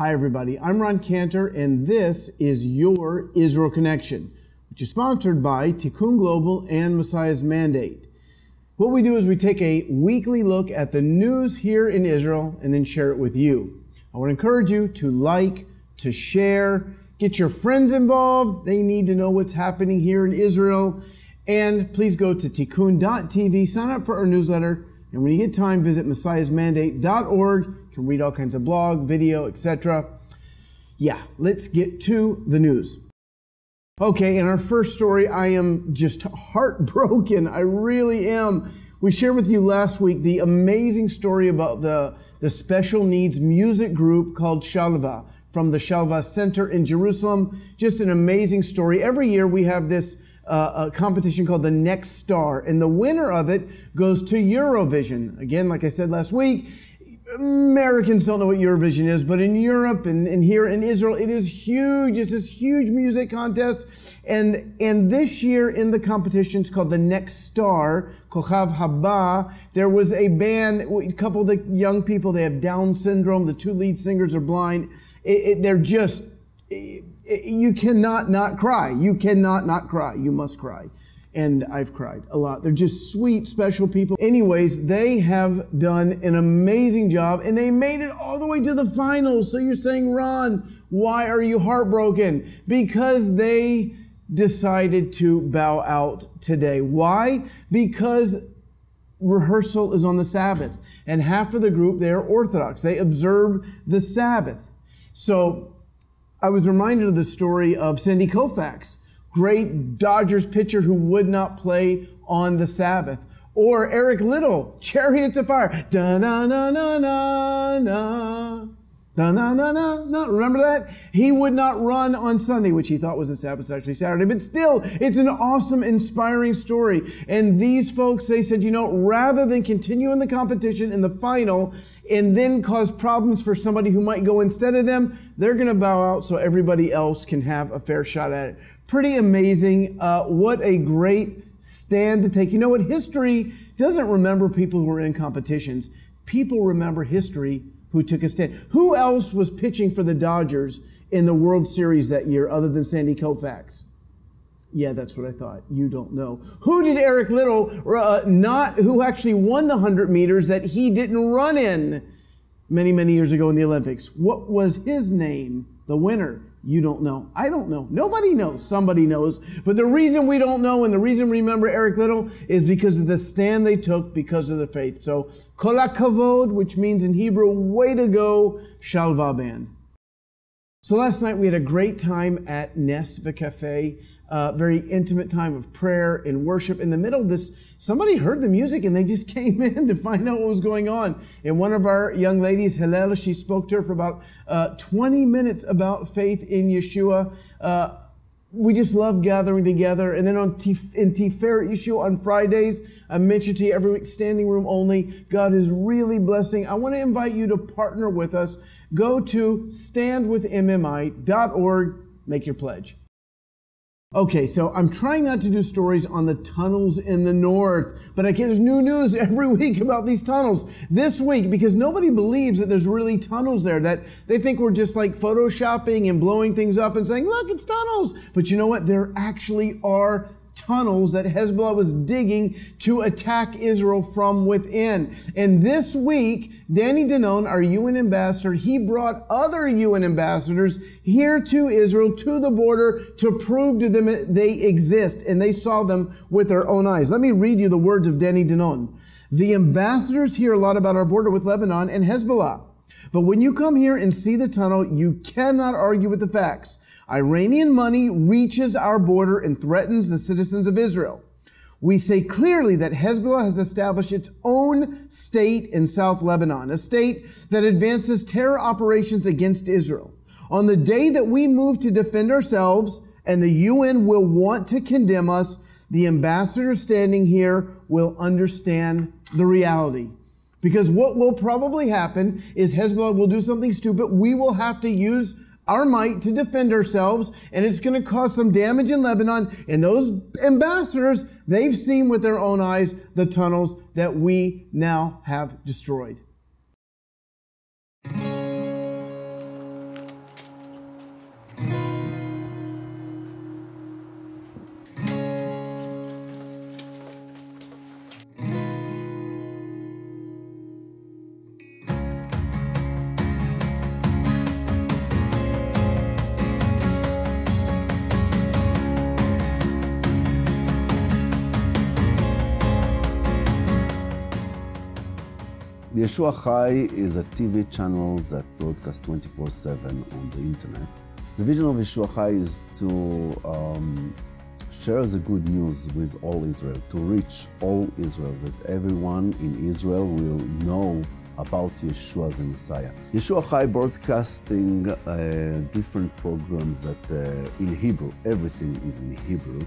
Hi everybody, I'm Ron Cantor and this is your Israel Connection, which is sponsored by Tikkun Global and Messiah's Mandate. What we do is we take a weekly look at the news here in Israel and then share it with you. I want to encourage you to like, to share, get your friends involved. They need to know what's happening here in Israel. And please go to tikkun.tv, sign up for our newsletter, and when you get time, visit messiahsmandate.org. You can read all kinds of blog, video, etc. Yeah, let's get to the news. Okay, in our first story, I am just heartbroken. I really am. We shared with you last week the amazing story about the special needs music group called Chava from the Chava Center in Jerusalem. Just an amazing story. Every year we have this a competition called the Next Star, and the winner of it goes to Eurovision. Again, like I said last week, Americans don't know what Eurovision is, but in Europe and here in Israel, it is huge. It's this huge music contest. And this year in the competition, it's called the Next Star, Chava. There was a band, a couple of the young people, they have Down syndrome. The two lead singers are blind. They're just... You cannot not cry. You cannot not cry. You must cry. And I've cried a lot. They're just sweet, special people. Anyways, they have done an amazing job and they made it all the way to the finals. So you're saying, Ron, why are you heartbroken? Because they decided to bow out today. Why? Because rehearsal is on the Sabbath. And half of the group, they are Orthodox. They observe the Sabbath. So I was reminded of the story of Sandy Koufax, great Dodgers pitcher who would not play on the Sabbath. Or Eric Little, Chariots of Fire. Da-na-na-na-na-na. Da-na-na-na-na. Remember that? He would not run on Sunday, which he thought was the Sabbath. It's actually Saturday. But still, it's an awesome, inspiring story. And these folks, they said, you know, rather than continue in the competition in the final and then cause problems for somebody who might go instead of them, they're going to bow out so everybody else can have a fair shot at it. Pretty amazing. What a great stand to take. You know what? History doesn't remember people who are in competitions. People remember history who took a stand. Who else was pitching for the Dodgers in the World Series that year other than Sandy Koufax? Yeah, that's what I thought. You don't know. Who did Eric Little who actually won the 100 meters that he didn't run in many, many years ago in the Olympics? What was his name? The winner. You don't know. I don't know. Nobody knows. Somebody knows. But the reason we don't know and the reason we remember Eric Little is because of the stand they took because of the faith. So, kol hakavod, which means in Hebrew, way to go, Chava band. So last night we had a great time at Nespa Cafe. Very intimate time of prayer and worship. In the middle of this, somebody heard the music and they just came in to find out what was going on. And one of our young ladies, Hillel, she spoke to her for about 20 minutes about faith in Yeshua. We just love gathering together. And then in Tiferet Yeshua on Fridays, I mentioned to you every week, standing room only. God is really blessing. I want to invite you to partner with us. Go to standwithmmi.org, make your pledge. Okay, so I'm trying not to do stories on the tunnels in the north, but there's new news every week about these tunnels. This week, because nobody believes that there's really tunnels there, that they think we're just like photoshopping and blowing things up and saying, look, it's tunnels. But you know what? There actually are tunnels that Hezbollah was digging to attack Israel from within. And this week, Danny Danon, our UN ambassador, he brought other UN ambassadors here to Israel, to the border, to prove to them they exist, and they saw them with their own eyes. Let me read you the words of Danny Danon. The ambassadors hear a lot about our border with Lebanon and Hezbollah. But when you come here and see the tunnel, you cannot argue with the facts. Iranian money reaches our border and threatens the citizens of Israel. We say clearly that Hezbollah has established its own state in South Lebanon, a state that advances terror operations against Israel. On the day that we move to defend ourselves and the UN will want to condemn us, the ambassador standing here will understand the reality. Because what will probably happen is Hezbollah will do something stupid. We will have to use our might to defend ourselves, and it's going to cause some damage in Lebanon. And those ambassadors, they've seen with their own eyes the tunnels that we now have destroyed. Yeshua Hi is a TV channel that broadcasts 24/7 on the internet. The vision of Yeshua Hi is to share the good news with all Israel, to reach all Israel, that everyone in Israel will know about Yeshua the Messiah. Yeshua Hi broadcasting different programs that in Hebrew, everything is in Hebrew,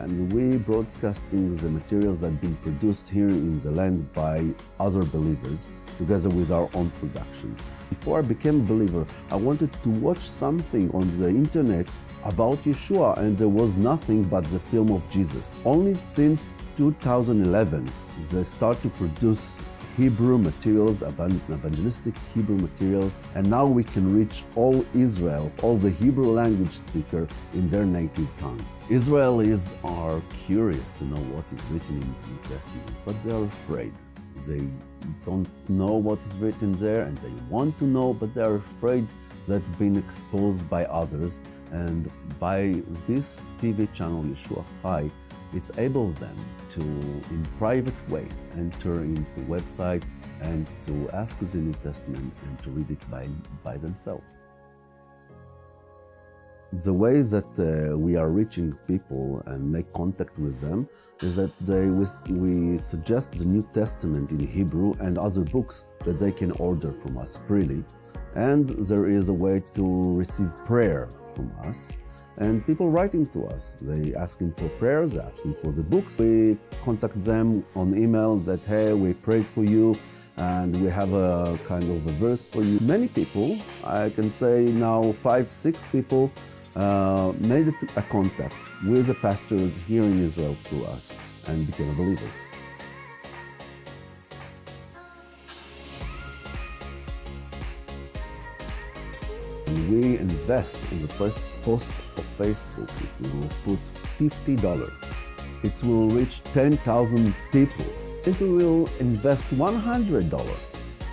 and we broadcasting the materials that have been produced here in the land by other believers, together with our own production. Before I became a believer, I wanted to watch something on the internet about Yeshua, and there was nothing but the film of Jesus. Only since 2011, they start to produce Hebrew materials, evangelistic Hebrew materials, and now we can reach all Israel, all the Hebrew language speaker in their native tongue. Israelis are curious to know what is written in the New Testament, but they are afraid. They don't know what is written there, and they want to know, but they are afraid that being exposed by others. And by this TV channel, Yeshua Hi, it's able them to, in private way, enter into the website and to ask the New Testament and to read it by themselves. The way that we are reaching people and make contact with them is that we suggest the New Testament in Hebrew and other books that they can order from us freely. And there is a way to receive prayer from us. And people writing to us, they asking for prayers, asking for the books. We contact them on email that, hey, we prayed for you and we have a kind of a verse for you. Many people, I can say now 5-6 people, made a contact with the pastors here in Israel through us and became believers. We invest in the first post of Facebook. If we will put $50, it will reach 10,000 people. If we will invest $100,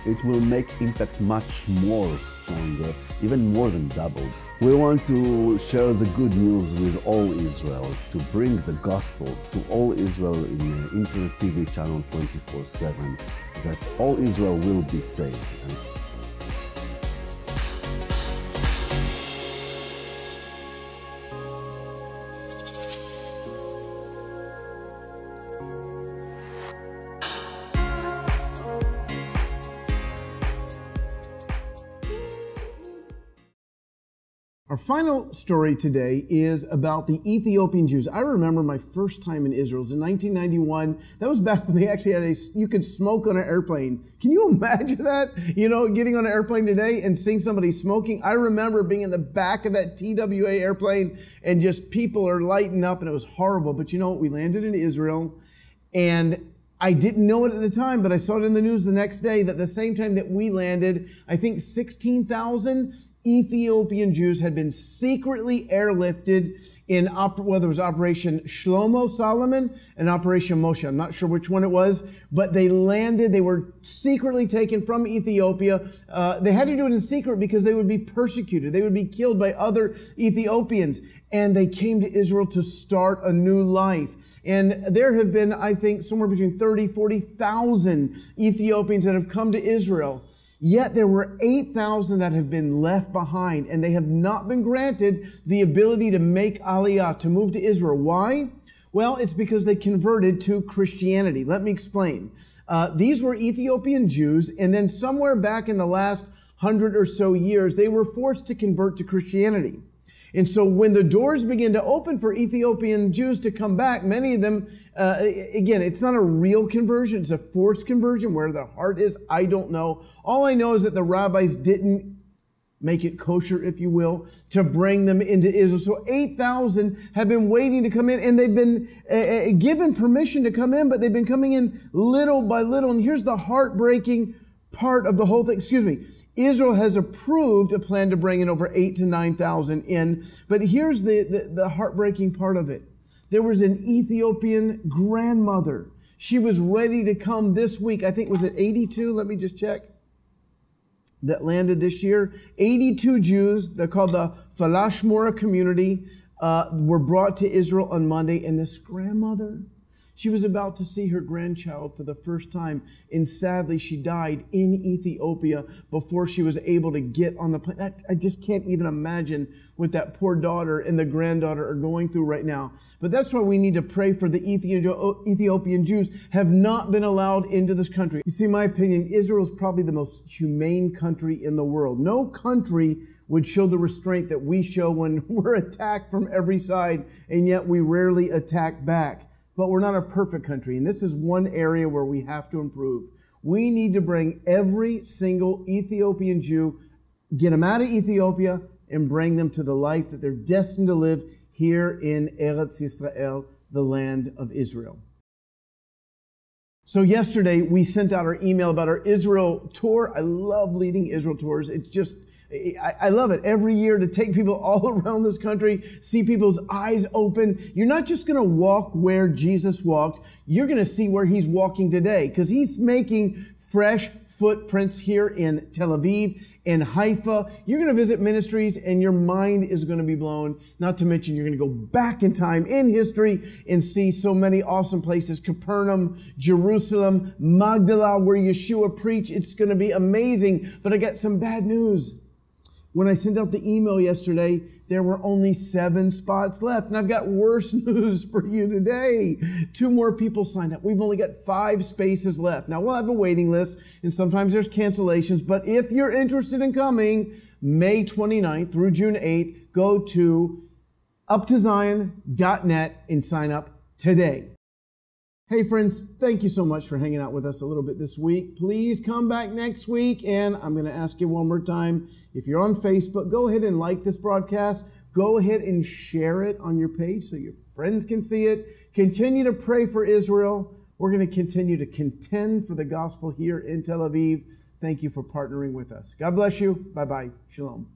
it will make impact much more stronger, even more than double. We want to share the good news with all Israel, to bring the gospel to all Israel in the internet TV channel 24/7, that all Israel will be saved. Our final story today is about the Ethiopian Jews. I remember my first time in Israel. It was in 1991. That was back when they actually had you could smoke on an airplane. Can you imagine that? You know, getting on an airplane today and seeing somebody smoking. I remember being in the back of that TWA airplane and just people are lighting up and it was horrible. But you know what? We landed in Israel and I didn't know it at the time, but I saw it in the news the next day that the same time that we landed, I think 16,000 Ethiopian Jews had been secretly airlifted in whether it was Operation Shlomo Solomon and Operation Moshe. I'm not sure which one it was, but they landed. They were secretly taken from Ethiopia. They had to do it in secret because they would be persecuted. They would be killed by other Ethiopians. And they came to Israel to start a new life. And there have been, I think, somewhere between 30,000, 40,000 Ethiopians that have come to Israel. Yet there were 8,000 that have been left behind, and they have not been granted the ability to make Aliyah, to move to Israel. Why? Well, it's because they converted to Christianity. Let me explain. These were Ethiopian Jews, and then somewhere back in the last 100 or so years, they were forced to convert to Christianity. And so when the doors began to open for Ethiopian Jews to come back, many of them, again, it's not a real conversion, it's a forced conversion. Where the heart is, I don't know. All I know is that the rabbis didn't make it kosher, if you will, to bring them into Israel. So 8,000 have been waiting to come in, and they've been given permission to come in, but they've been coming in little by little. And here's the heartbreaking part of the whole thing. Excuse me. Israel has approved a plan to bring in over 8,000 to 9,000 in, but here's the heartbreaking part of it. There was an Ethiopian grandmother. She was ready to come this week. I think, was it 82? Let me just check. That landed this year. 82 Jews, they're called the Falashmora community, were brought to Israel on Monday. And this grandmother, She was about to see her grandchild for the first time, and sadly, she died in Ethiopia before she was able to get on the plane. I just can't even imagine what that poor daughter and the granddaughter are going through right now. But that's why we need to pray for the Ethiopian Jews have not been allowed into this country. You see, in my opinion, Israel is probably the most humane country in the world. No country would show the restraint that we show when we're attacked from every side, and yet we rarely attack back. But we're not a perfect country, and this is one area where we have to improve. We need to bring every single Ethiopian Jew, get them out of Ethiopia, and bring them to the life that they're destined to live here in Eretz Yisrael, the land of Israel. So yesterday, we sent out our email about our Israel tour. I love leading Israel tours. It's just, I love it every year to take people all around this country, see people's eyes open. You're not just going to walk where Jesus walked. You're going to see where he's walking today, because he's making fresh footprints here in Tel Aviv, in Haifa. You're going to visit ministries and your mind is going to be blown. Not to mention you're going to go back in time in history and see so many awesome places. Capernaum, Jerusalem, Magdala, where Yeshua preached. It's going to be amazing. But I got some bad news. When I sent out the email yesterday, there were only 7 spots left. And I've got worse news for you today. 2 more people signed up. We've only got 5 spaces left. Now, we'll have a waiting list, and sometimes there's cancellations. But if you're interested in coming, May 29th through June 8th, go to uptozion.net and sign up today. Hey friends, thank you so much for hanging out with us a little bit this week. Please come back next week, and I'm going to ask you one more time, if you're on Facebook, go ahead and like this broadcast. Go ahead and share it on your page so your friends can see it. Continue to pray for Israel. We're going to continue to contend for the gospel here in Tel Aviv. Thank you for partnering with us. God bless you. Bye-bye. Shalom.